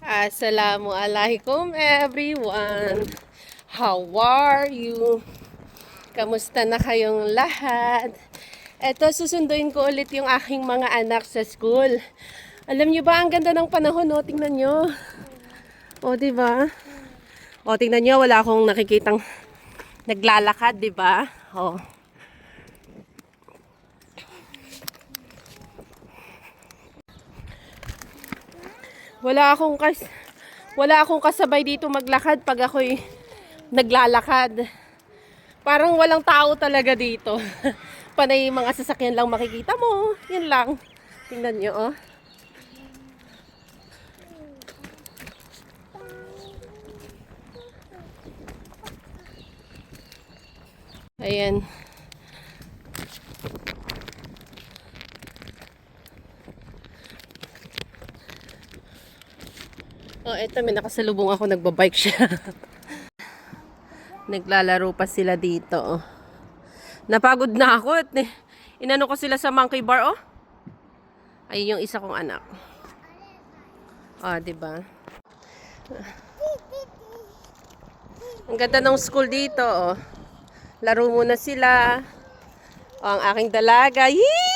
Assalamualaikum everyone. How are you? Kamusta na kayong lahat? Eto, susunduin ko ulit yung aking mga anak sa school. Alam nyo ba, ang ganda ng panahon, no? Tingnan nyo. O, diba? O, tingnan nyo, wala akong nakikitang naglalakad, diba? O. Wala akong kasabay dito maglakad pag ako'y naglalakad. Parang walang tao talaga dito. Panay mga sasakyan lang makikita mo. Yan lang. Tingnan nyo, oh. Ayan. Oh, eto, may nakasalubong ako, nagbabike siya. Naglalaro pa sila dito, oh. Napagod na ako at inano ko sila sa monkey bar, oh. Ayun yung isa kong anak. Oh, 'di ba? Ang ganda ng school dito, oh. Laro muna sila. Oh, ang aking dalaga. Yee!